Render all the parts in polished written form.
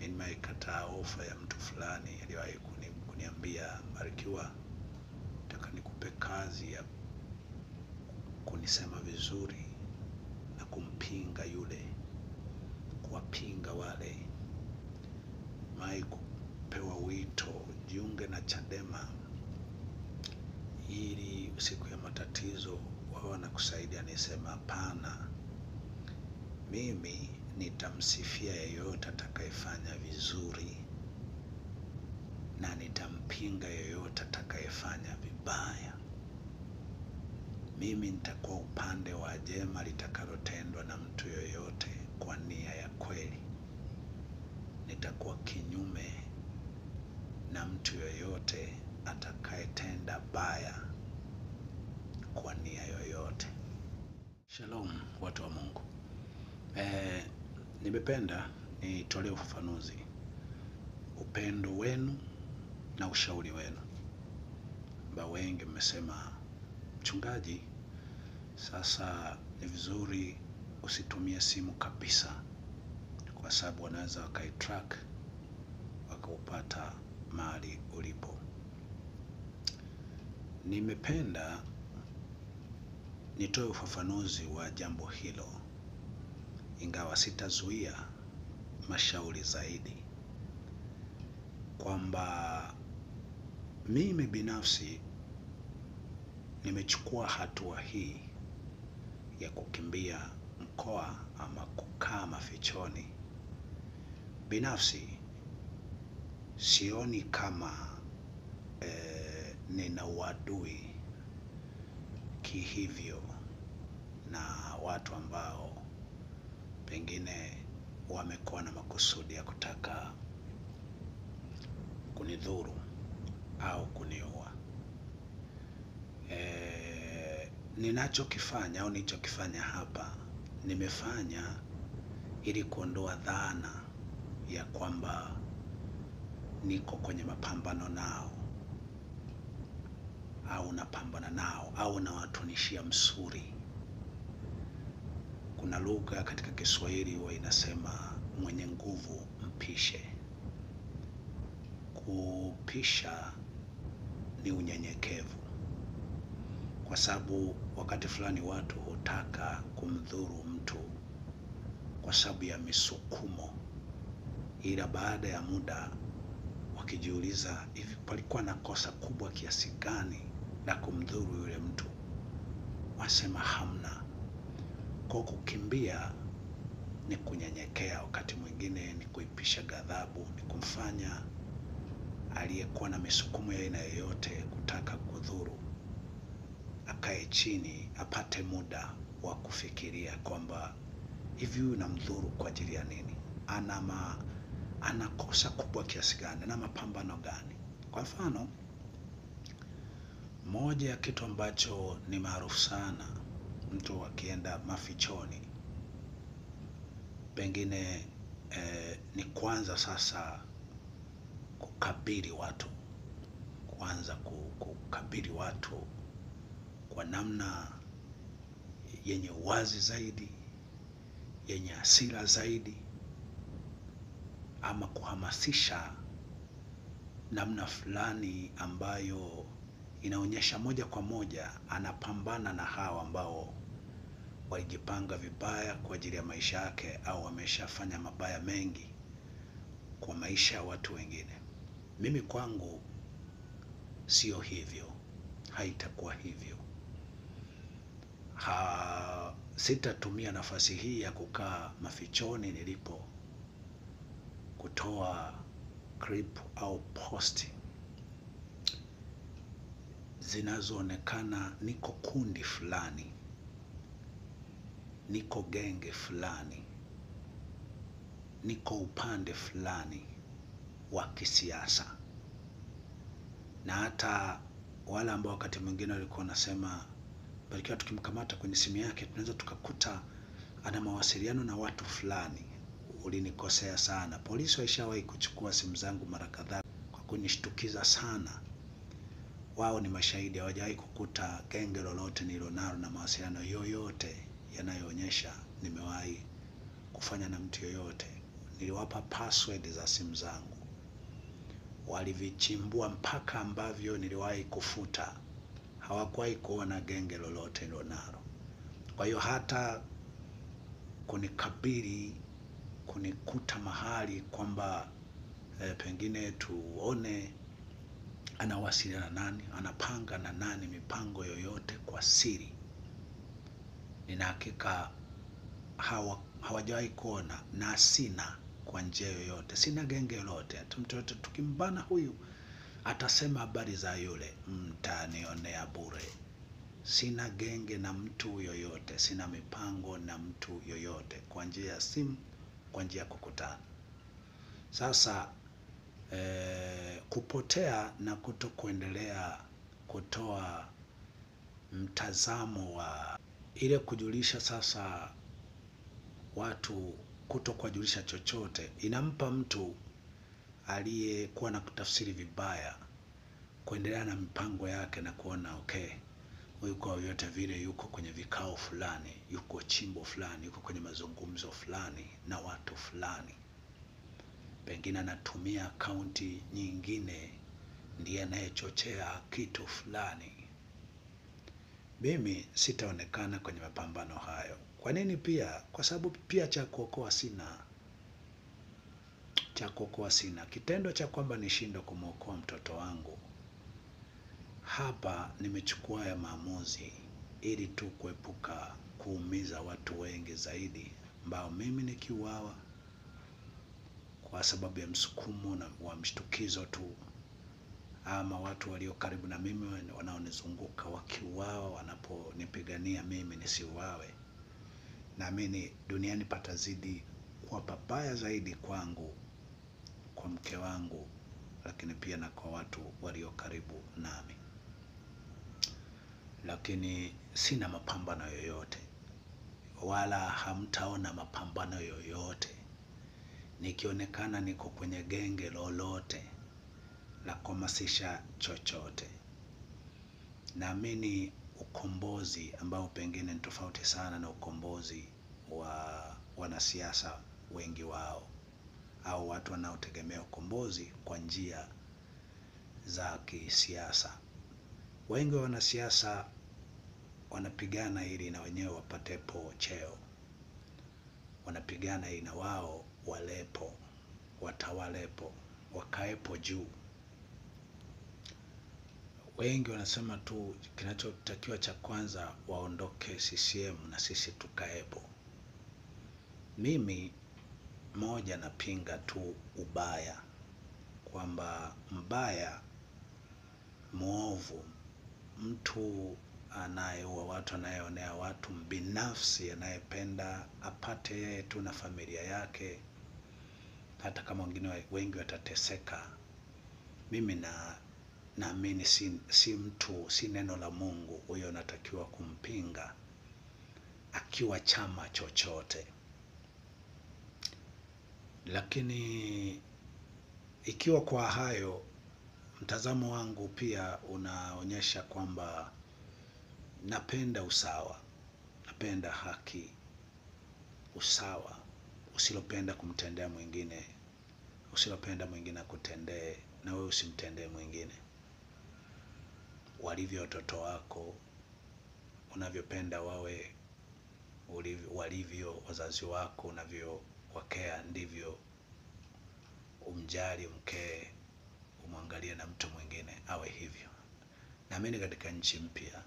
nimekataa ofa ya mtu fulani aliyewahi kuniambia, Barikiwa, nataka nikupe kazi ya kunisema vizuri na kumpinga yule, kuwapinga wale. Mai kupewa wito jiunge na Chadema ili siku ya matatizo wao wanakusaidia. Nisema hapana, mimi nitamsifia yeyote atakayefanya vizuri na nitampinga yeyote atakayefanya vibaya. Mimi nitakuwa upande wa jema litakalotendwa na mtu yoyote kwa nia ya kweli. Nitakuwa kinyume na mtu yoyote atakayetenda baya kwa nia yoyote. Shalom watu wa Mungu. Nimependa nitolee ufafanuzi upendo wenu na ushauri wenu. Wengi mmesema, mchungaji, sasa ni vizuri usitumie simu kabisa, kwa sababu wanaweza wakaitrack wakaupata mahali ulipo. Nimependa nitoe ufafanuzi wa jambo hilo, ingawa sitazuia mashauri zaidi, kwamba mimi binafsi nimechukua hatua hii ya kukimbia mkoa ama kukaa mafichoni. Binafsi sioni kama nina uadui kihivyo na watu ambao pengine wamekuwa na makusudi ya kutaka kunidhuru au kuniua. Ninachokifanya au nilichokifanya hapa, nimefanya ili kuondoa dhana ya kwamba niko kwenye mapambano nao au napambana nao au nawatunishia msuri. Kuna lugha katika Kiswahili huwa inasema mwenye nguvu mpishe. Kupisha ni unyenyekevu, kwa sababu wakati fulani watu hutaka kumdhuru mtu kwa sababu ya misukumo, ila baada ya muda wakijiuliza, hivi palikuwa na kosa kubwa kiasi gani la kumdhuru yule mtu? Wasema hamna. Kwa kukimbia ni kunyenyekea, wakati mwingine ni kuipisha ghadhabu, ni kumfanya aliyekuwa na misukumo ya aina yoyote kutaka kudhuru akae chini, apate muda wa kufikiria kwamba hivi huyu namdhuru kwa ajili ya nini? Ana kosa kubwa kiasi gani na mapambano gani? Kwa mfano, moja ya kitu ambacho ni maarufu sana, mtu akienda mafichoni, pengine ni kwanza sasa kukabili watu, kuanza kukabili watu kwa namna yenye uwazi zaidi, yenye hasira zaidi, ama kuhamasisha namna fulani ambayo inaonyesha moja kwa moja anapambana na hao ambao walijipanga vibaya kwa ajili ya maisha yake au wameshafanya mabaya mengi kwa maisha ya watu wengine. Mimi kwangu sio hivyo, haitakuwa hivyo. Sitatumia nafasi hii ya kukaa mafichoni nilipo kutoa clip au posti zinazoonekana niko kundi fulani, niko genge fulani, niko upande fulani wa kisiasa. Na hata wale ambao wakati mwingine walikuwa nasema, Barikiwa, tukimkamata kwenye simu yake tunaweza tukakuta ana mawasiliano na watu fulani. Ulinikosea sana. Polisi waishawahi kuchukua simu zangu mara kadhaa kwa kunishtukiza sana. Wao ni mashahidi, hawajawahi kukuta genge lolote nililonalo na mawasiliano yoyote yanayoonyesha nimewahi kufanya na mtu yoyote. niliwapa password za simu zangu, walivichimbua mpaka ambavyo niliwahi kufuta. Hawakuwahi kuona genge lolote nilonalo. Kwa hiyo hata kunikabili, kunikuta mahali kwamba pengine tuone anawasiliana nani, anapanga na nani mipango yoyote kwa siri, nina hakika hawajawahi kuona, na sina kwa njia yoyote. Sina genge lolote. Mtoto tukimbana huyu atasema habari za yule, mtanionea bure. Sina genge na mtu yoyote, sina mipango na mtu yoyote kwa njia ya simu, kwa njia ya kukutana. Sasa kupotea na kutokuendelea kutoa mtazamo wa ile kujulisha sasa watu, kutokuwajulisha chochote, inampa mtu aliyekuwa na kutafsiri vibaya kuendelea na mipango yake na kuona okay, huyu kwa vyote vile yuko kwenye vikao fulani, yuko chimbo fulani, yuko kwenye mazungumzo fulani na watu fulani, pengine anatumia akaunti nyingine, ndiye anayechochea kitu fulani. Mimi sitaonekana kwenye mapambano hayo. Kwa nini? Pia kwa sababu pia cha kuokoa sina. Kitendo cha kwamba nishindwe kumwokoa mtoto wangu, hapa nimechukua ya maamuzi ili tu kuepuka kuumiza watu wengi zaidi, ambao mimi nikiuawa kwa sababu ya msukumo na wa mshtukizo tu, ama watu walio karibu na mimi wanaonizunguka wakiuawa wanaponipigania mimi nisiuawe, naamini duniani patazidi kuwa pabaya zaidi kwangu, kwa mke wangu, lakini pia na kwa watu walio karibu nami. Lakini sina mapambano yoyote, wala hamtaona mapambano yoyote nikionekana niko kwenye genge lolote la kuhamasisha chochote. Naamini ukombozi ambao pengine ni tofauti sana na ukombozi wa wanasiasa wengi wao, au watu wanaotegemea ukombozi kwa njia za kisiasa. Wengi wa wanasiasa wanapigana ili na wenyewe wapatepo cheo, wanapigana ili na wao walepo, watawalepo, wakaepo juu. Wengi wanasema tu kinachotakiwa cha kwanza waondoke CCM na sisi tukaepo. Mimi moja, napinga tu ubaya, kwamba mbaya, muovu, mtu anayeua watu, anayeonea watu, binafsi, anayependa apate yeye tu na familia yake, hata kama wengine wengi watateseka. Mimi naamini si mtu, si neno la Mungu, huyo natakiwa kumpinga akiwa chama chochote. Lakini ikiwa kwa hayo, mtazamo wangu pia unaonyesha kwamba napenda usawa, napenda haki, usawa. Usilopenda kumtendea mwingine, usilopenda mwingine akutendee, na wewe usimtendee mwingine. Walivyo watoto wako, unavyopenda wawe walivyo wazazi wako, unavyowakea, ndivyo umjali mkee, umwangalie na mtu mwingine awe hivyo. Naamini katika nchi mpya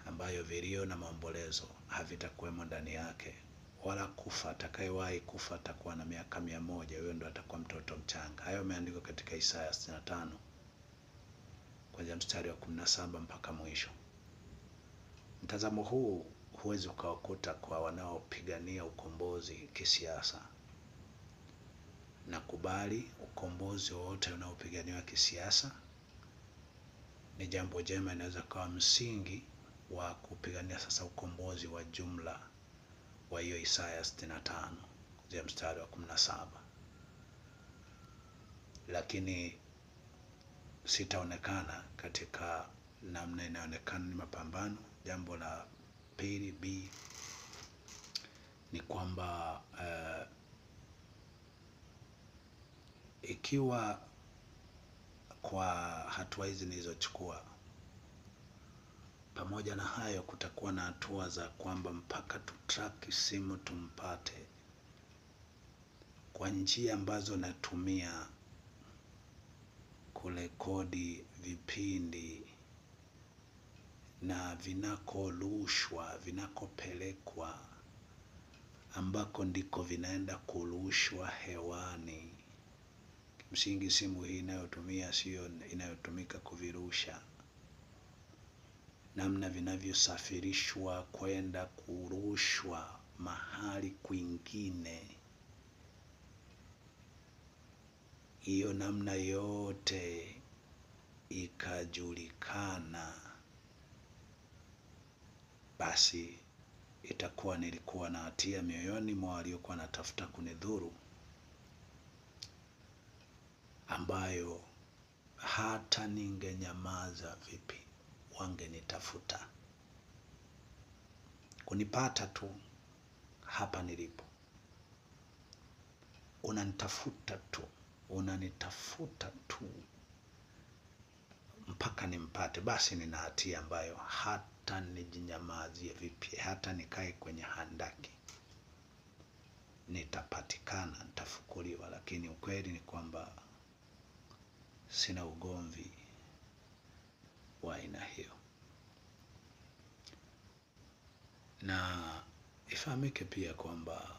ambayo vilio na maombolezo havitakuwemo ndani yake, wala kufa. Atakayewahi kufa atakuwa na miaka 100, huyo ndo atakuwa mtoto mchanga. Hayo yameandikwa katika Isaya 65 kuanzia mstari wa 17 mpaka mwisho. Mtazamo huu huwezi ukawakuta kwa wanaopigania ukombozi kisiasa. Nakubali ukombozi wowote unaopiganiwa kisiasa ni jambo jema, inaweza kuwa msingi wa kupigania sasa ukombozi wa jumla wa hiyo Isaya 65 kuanzia mstari wa 17. Lakini sitaonekana katika namna inaonekana ni mapambano. Jambo la pili, B, ni kwamba ikiwa kwa hatua hizi nilizochukua, pamoja na hayo kutakuwa na hatua za kwamba mpaka tutrack simu tumpate kwa njia ambazo natumia kurekodi vipindi na vinakorushwa, vinakopelekwa, ambako ndiko vinaenda kurushwa hewani. Kimsingi simu hii inayotumia sio inayotumika kuvirusha. Namna vinavyosafirishwa kwenda kurushwa mahali kwingine, hiyo namna yote ikajulikana, basi itakuwa nilikuwa na hatia mioyoni mwa waliokuwa natafuta kunidhuru, ambayo hata ningenyamaza vipi wangenitafuta. Kunipata tu hapa nilipo, unanitafuta tu mpaka nimpate, basi nina hatia ambayo hata nijinyamazie vipi, hata nikae kwenye handaki, nitapatikana, nitafukuliwa. Lakini ukweli ni kwamba sina ugomvi wa aina hiyo. Na ifahamike pia kwamba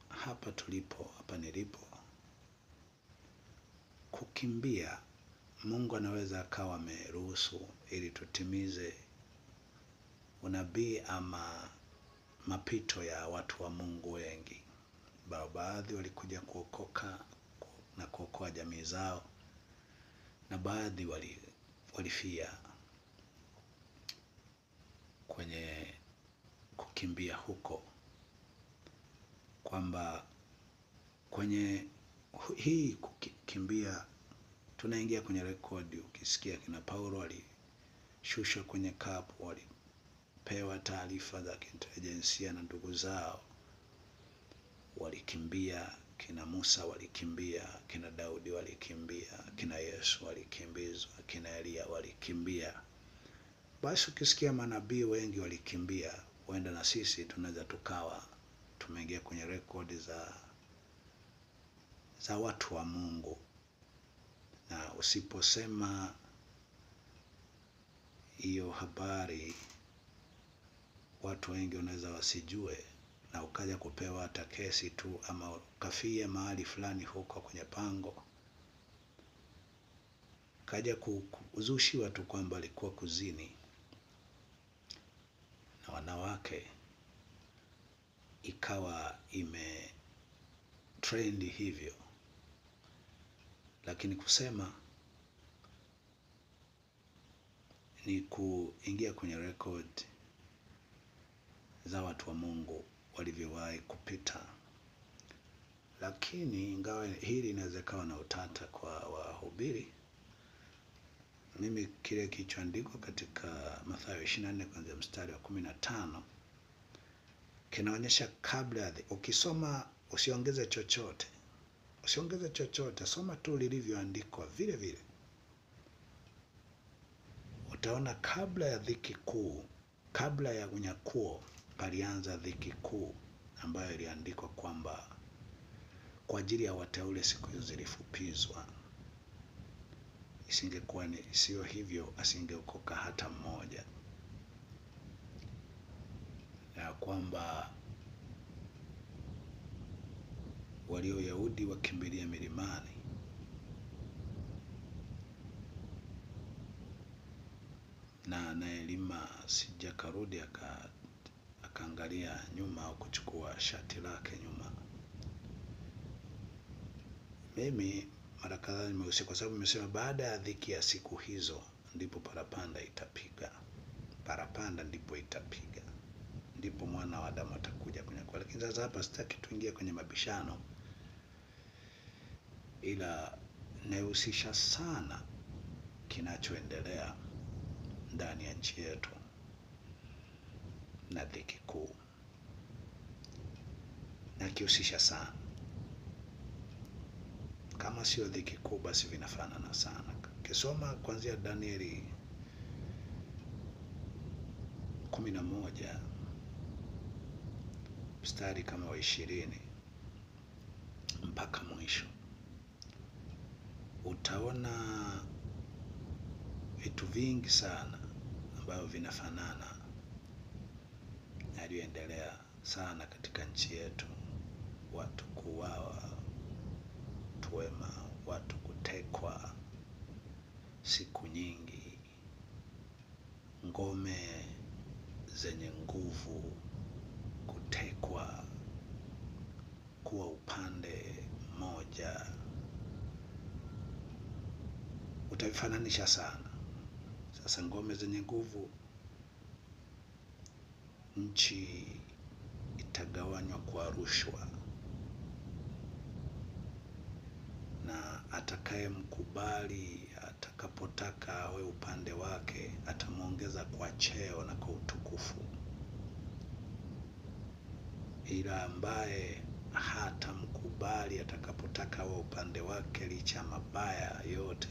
hapa nilipo, kukimbia Mungu anaweza akawa ameruhusu ili tutimize unabii ama mapito ya watu wa Mungu wengi. Baadhi walikuja kuokoka na kuokoa jamii zao, na baadhi walifia kwenye kukimbia huko, kwamba kwenye hii kukimbia tunaingia kwenye rekodi. Ukisikia kina Paulo walishushwa kwenye kapu, walipewa taarifa za kiintelijensia na ndugu zao, walikimbia. Kina Musa walikimbia, kina Daudi walikimbia, kina Yesu walikimbizwa, kina Elia walikimbia. Basi ukisikia manabii wengi walikimbia, huenda na sisi tunaweza tukawa tumeingia kwenye rekodi za watu wa Mungu. Na usiposema hiyo habari, watu wengi wanaweza wasijue, na ukaja kupewa hata kesi tu, ama ukafia mahali fulani huko kwenye pango, kaja kuzushiwa tu kwamba alikuwa kuzini na wanawake, ikawa trend hivyo. Lakini kusema ni kuingia kwenye record za watu wa Mungu walivyowahi kupita. Lakini ingawa hili inaweza kuwa na utata kwa wahubiri, mimi kile kilichoandikwa katika Mathayo 24 kuanzia mstari wa 15 kinaonyesha kabla. Ukisoma usiongeze chochote, soma tu lilivyoandikwa vile vile. Utaona kabla ya dhiki kuu, kabla ya unyakuo, palianza dhiki kuu ambayo iliandikwa kwamba kwa ajili ya wateule siku hizo zilifupizwa. Isingekuwa sio hivyo, asingeokoka hata mmoja. Na kwamba walio Yahudi wakimbilia milimani, na anayelima sijakarudi akaangalia nyuma au kuchukua shati lake nyuma. Mimi mara kadhaa nimehusika, kwa sababu nimesema baada ya dhiki ya siku hizo ndipo parapanda itapiga. Parapanda ndipo itapiga, ndipo mwana wa Adamu atakuja kwenye kwa. Lakini sasa hapa sitaki tuingie kwenye mabishano, ila nahusisha sana kinachoendelea ndani ya nchi yetu na dhiki kuu, na kihusisha sana kama sio dhiki kuu, basi vinafanana sana. Ukisoma kuanzia Danieli 11 mstari kama wa 20 mpaka mwisho, utaona vitu vingi sana ambavyo vinafanana yaliyoendelea sana katika nchi yetu. Watu kuuawa, tuwema, watu kutekwa siku nyingi, ngome zenye nguvu kutekwa kuwa upande mmoja. Utavifananisha sana. Sasa ngome zenye nguvu, nchi itagawanywa kwa rushwa, na atakayemkubali atakapotaka awe upande wake atamuongeza kwa cheo na kwa utukufu, ila ambaye hatamkubali atakapotaka awe upande wake, licha mabaya yote,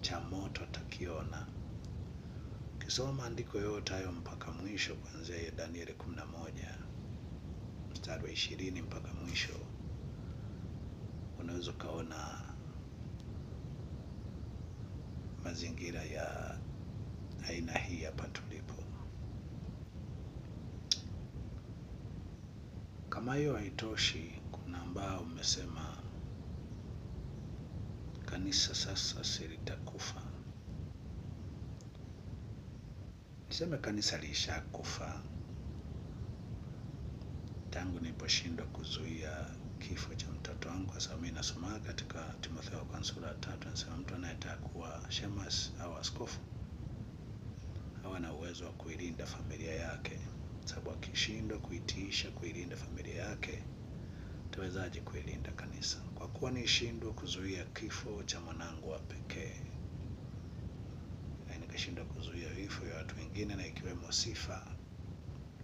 cha moto atakiona. Ukisoma maandiko yote hayo mpaka mwisho, kuanzia Danieli 11 mstari wa 20 mpaka mwisho, unaweza kaona mazingira ya aina hii hapa tulipo. Kama hiyo haitoshi, kuna ambao umesema kanisa sasa silitakufa. Niseme kanisa lishakufa tangu niliposhindwa kuzuia kifo cha mtoto wangu, kwa sababu mimi nasoma katika Timotheo wa kwanza sura ya 3, anasema mtu anayetaka kuwa shemasi au askofu hawa na uwezo wa kuilinda familia yake, sababu akishindwa kuitiisha kuilinda familia yake, atawezaje kuilinda kanisa? Kwa kuwa nishindwa kuzuia kifo cha mwanangu wa pekee, na nikashindwa kuzuia vifo vya watu wengine, na ikiwemo Sifa,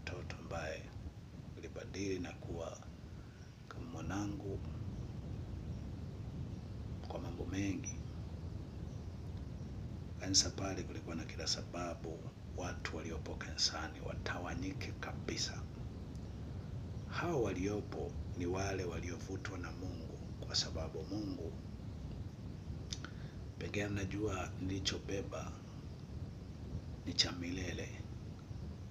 mtoto ambaye ulibadili na kuwa kama mwanangu kwa mambo mengi. Kanisa pale kulikuwa na kila sababu watu waliopo kanisani watawanyike kabisa. Hao waliopo ni wale waliovutwa na Mungu, kwa sababu Mungu pekee anajua nilichobeba ni cha milele.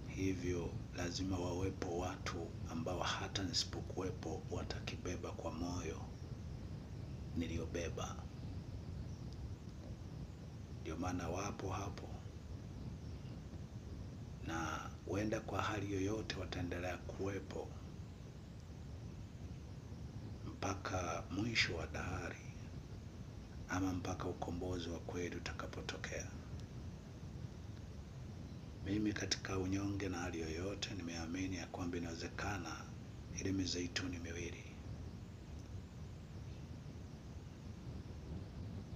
Hivyo lazima wawepo watu ambao hata nisipokuwepo watakibeba kwa moyo niliobeba. Ndio maana wapo hapo, na huenda kwa hali yoyote wataendelea kuwepo mpaka mwisho wa dahari, ama mpaka ukombozi wa kweli utakapotokea. Mimi katika unyonge na hali yoyote nimeamini ya kwamba inawezekana ile mizeituni miwili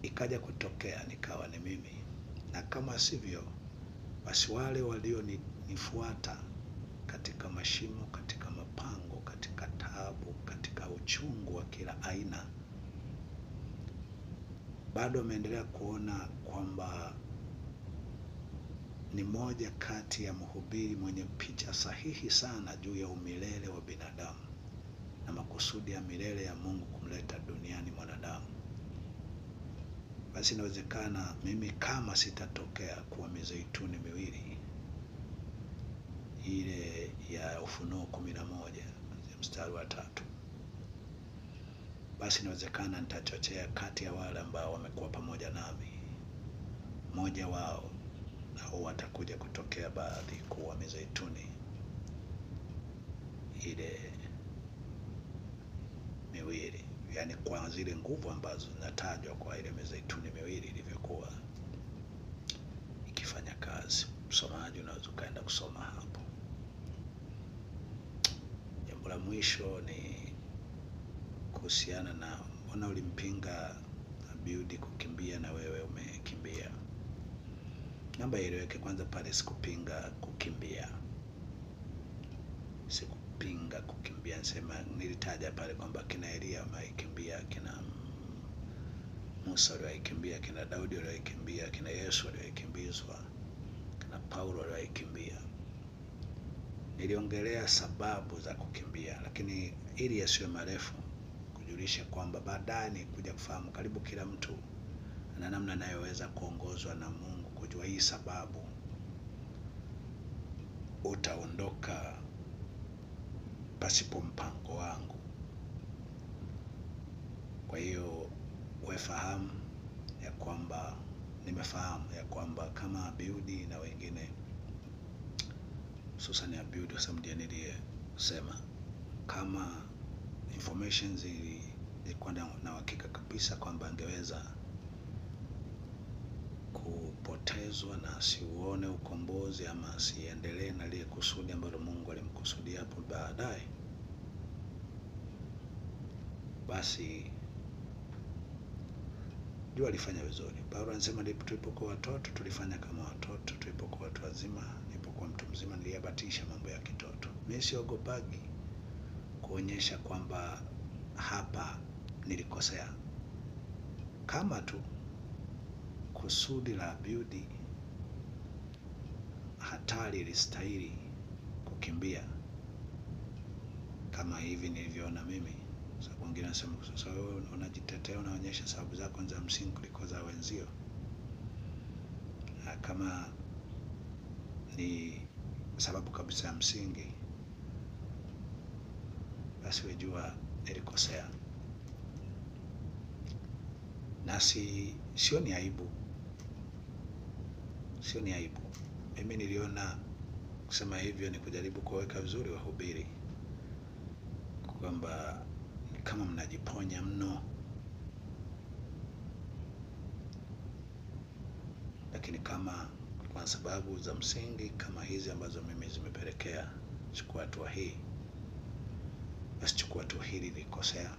ikaja kutokea nikawa ni mimi, na kama sivyo, basi wale walionifuata katika mashimo, katika mapango, katika taabu, katika uchungu wa kila aina, bado wameendelea kuona kwamba ni moja kati ya mhubiri mwenye picha sahihi sana juu ya umilele wa binadamu na makusudi ya milele ya Mungu kumleta duniani mwanadamu. Basi inawezekana mimi kama sitatokea kuwa mizeituni miwili ile ya Ufunuo 11 mstari wa 3, basi inawezekana nitachochea kati ya wale ambao wamekuwa pamoja nami, mmoja wao nao watakuja kutokea baadhi kuwa mizeituni ile miwili, yani kwa zile nguvu ambazo zinatajwa kwa ile mizeituni miwili ilivyokuwa ikifanya kazi. Msomaji unaweza kaenda kusoma hapo. Jambo la mwisho ni kuhusiana na mbona ulimpinga Abiudi kukimbia na wewe umekimbia. Namba ieleweke kwanza pale, sikupinga kukimbia. Sikupinga kukimbia, nasema nilitaja pale kwamba kina Elia wamekimbia, kina Musa walioikimbia, kina Daudi walioikimbia, kina Yesu walioikimbizwa, kina Paulo walioikimbia. Niliongelea sababu za kukimbia, lakini ili yasiwe marefu, kujulisha kwamba baadaye ni kuja kufahamu karibu kila mtu na namna anayoweza kuongozwa na Mungu kujua hii sababu. Utaondoka pasipo mpango wangu. Kwa hiyo wefahamu ya kwamba, nimefahamu ya kwamba kama Abiudi na wengine, hususan Abiudi kwa sababu ndiye niliyesema, kama information zilikuwa na hakika kabisa kwamba angeweza kupotezwa na asiuone ukombozi ama asiendelee na lile kusudi ambalo Mungu alimkusudia hapo baadaye, basi jua alifanya vizuri. Paulo anasema tulipokuwa watoto tulifanya kama watoto, tulipokuwa watu wazima, nilipokuwa mtu mzima niliyabatisha mambo ya kitoto. Mimi siogopagi kuonyesha kwamba hapa nilikosea. Kama tu kusudi la Abiudi hatari ilistahili kukimbia kama hivi nilivyoona mimi. Sababu wengine nasema sasa wewe unajitetea, unaonyesha sababu zako za msingi kuliko za wenzio. Kama ni sababu kabisa ya msingi, basi wejua nilikosea. Na sio ni aibu. Sio ni aibu. Mimi niliona kusema hivyo ni kujaribu kuweka vizuri wahubiri kwamba kama mnajiponya mno. Lakini kama kwa sababu za msingi kama hizi ambazo mimi zimepelekea chukua hatua hii, basi chukua hatua hili nilikosea,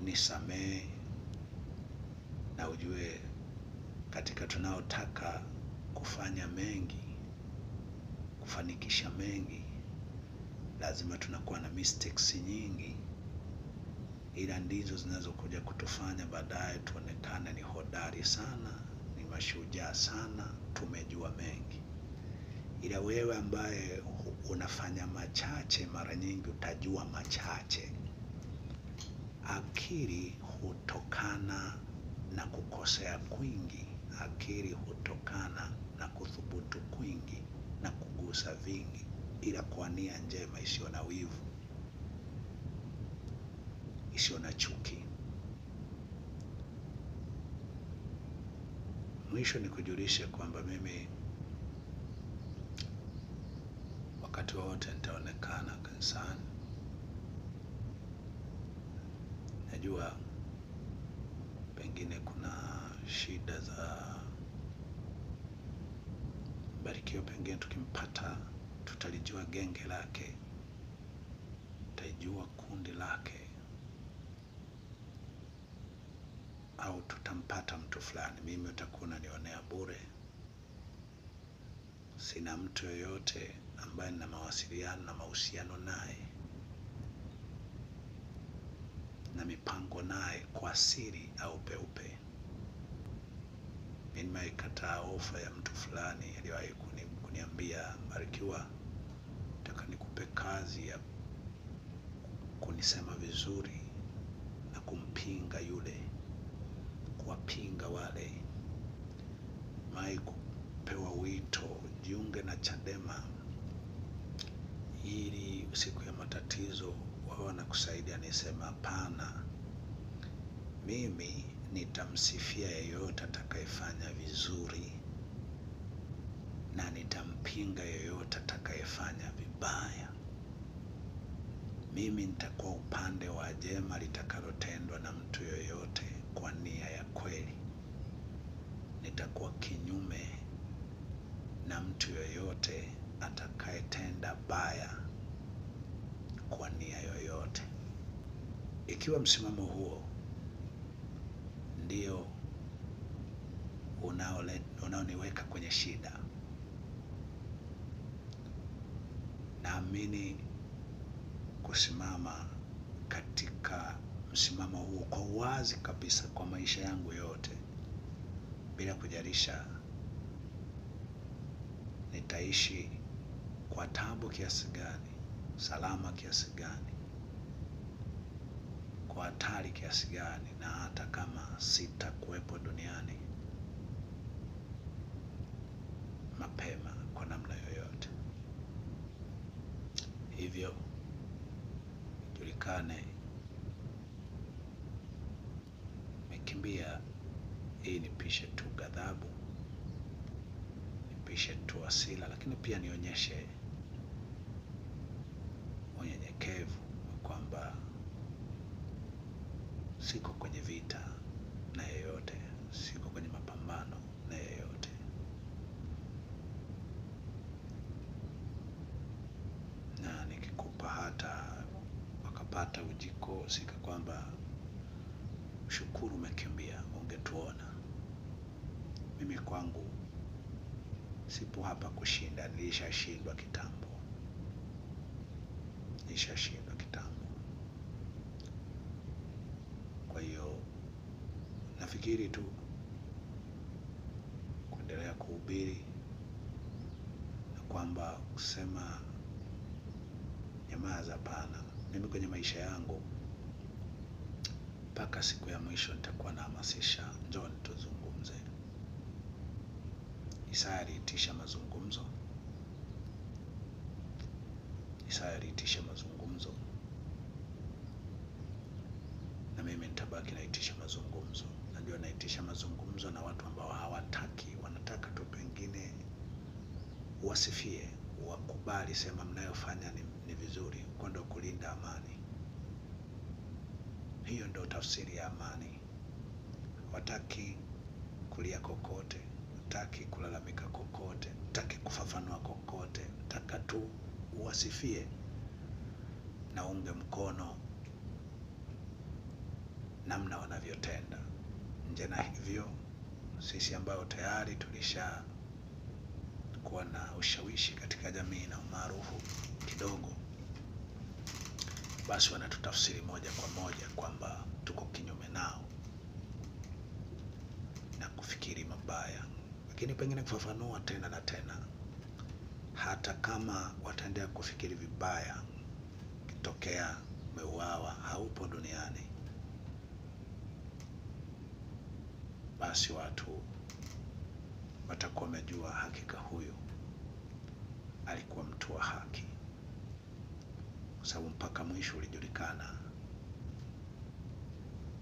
nisamehe. Na ujue katika tunaotaka kufanya mengi, kufanikisha mengi, lazima tunakuwa na mistakes nyingi, ila ndizo zinazokuja kutufanya baadaye tuonekane ni hodari sana, ni mashujaa sana, tumejua mengi. Ila wewe ambaye unafanya machache, mara nyingi utajua machache. Akili hutokana na kukosea kwingi, akili hutokana na kuthubutu kwingi na kugusa vingi, ila kwa nia njema isiyo na wivu, isiyo na chuki. Mwisho ni kujulisha kwamba mimi wakati wote nitaonekana kanisani. Najua pengine kuna shida za Barikiwa, pengine tukimpata tutalijua genge lake, tutajua kundi lake, au tutampata mtu fulani. Mimi utakuwa unanionea bure. Sina mtu yoyote ambaye nina mawasiliano na mahusiano naye na mipango naye kwa siri au peupe. Mimi nimekataa ofa ya mtu fulani aliyewahi kuniambia, Barikiwa, nataka nikupe kazi ya kunisema vizuri na kumpinga yule, kuwapinga wale. Mai kupewa wito jiunge na Chadema ili siku ya matatizo wao wanakusaidia. Nisema hapana, mimi nitamsifia yeyote atakayefanya vizuri na nitampinga yeyote atakayefanya vibaya. Mimi nitakuwa upande wa jema litakalotendwa na mtu yoyote kwa nia ya kweli. Nitakuwa kinyume na mtu yoyote atakayetenda baya kwa nia yoyote. Ikiwa msimamo huo ndio unaoniweka kwenye shida, naamini kusimama katika msimamo huo kwa uwazi kabisa kwa maisha yangu yote, bila kujalisha nitaishi kwa tabu kiasi gani, salama kiasi gani, kwa hatari kiasi gani, na hata kama sitakuwepo duniani mapema kwa namna yoyote. Hivyo julikane, nimekimbia hii nipishe tu ghadhabu, nipishe tu hasira, lakini pia nionyeshe unyenyekevu kwamba siko kwenye vita na yeyote, siko kwenye mapambano na yeyote. Na nikikupa hata wakapata ujiko, sika kwamba shukuru umekimbia, ungetuona. Mimi kwangu sipo hapa kushinda, nilishashindwa kitambo. Nilishashindwa kitambo. Kwa hiyo nafikiri tu kuendelea kuhubiri na kwamba kusema nyamaza, hapana. Mimi kwenye maisha yangu mpaka siku ya mwisho nitakuwa nahamasisha, njoo tuzungumze. Isaya aliitisha mazungumzo. Isaya aliitisha mazungumzo, na mimi nitabaki naitisha mazungumzo. Najua naitisha mazungumzo na watu ambao hawataki, wanataka tu pengine wasifie, wakubali, sema mnayofanya ni vizuri, kwenda kulinda amani. Hiyo ndio tafsiri ya amani. Wataki kulia kokote, wataki kulalamika kokote, wataki kufafanua kokote, nataka tu uwasifie na unge mkono namna wanavyotenda. Nje na hivyo, sisi ambao tayari tulisha kuwa na ushawishi katika jamii na umaarufu kidogo, basi wanatutafsiri moja kwa moja kwamba tuko kinyume nao na kufikiri mabaya. Lakini pengine kufafanua tena na tena, hata kama wataendelea kufikiri vibaya, kitokea umeuawa, haupo duniani, basi watu watakuwa wamejua hakika huyu alikuwa mtu wa haki, kwa sababu mpaka mwisho ulijulikana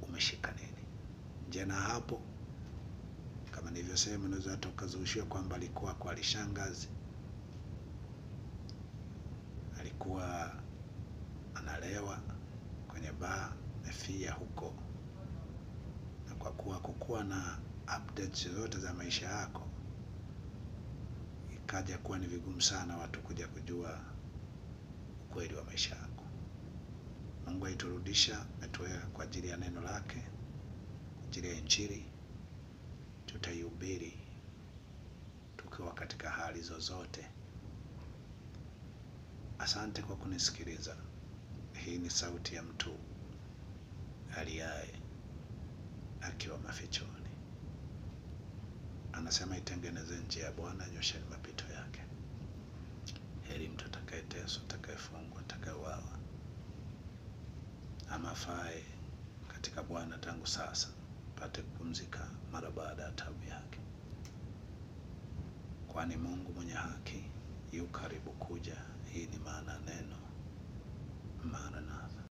umeshika nini. Nje na hapo, kama nilivyosema, unaweza hata ukazushiwa kwamba alikuwa kwa alishangazi, alikuwa analewa kwenye baa, amefia huko, na kwa kuwa kukuwa na updates zote za maisha yako, ikaja kuwa ni vigumu sana watu kuja kujua ukweli wa maisha yako. Mungu aiturudisha, ametuweka kwa ajili ya neno lake, kwa ajili ya Injili. Tutaihubiri tukiwa katika hali zozote. Asante kwa kunisikiliza. Hii ni sauti ya mtu aliaye akiwa mafichoni. Anasema, itengeneze njia ya Bwana, nyosheni mapito yake. Heri mtu atakayeteswa, atakayefungwa, atakayeuawa, ama afae katika Bwana tangu sasa pate kupumzika mara baada ya taabu yake. Kwani Mungu mwenye haki yu karibu kuja.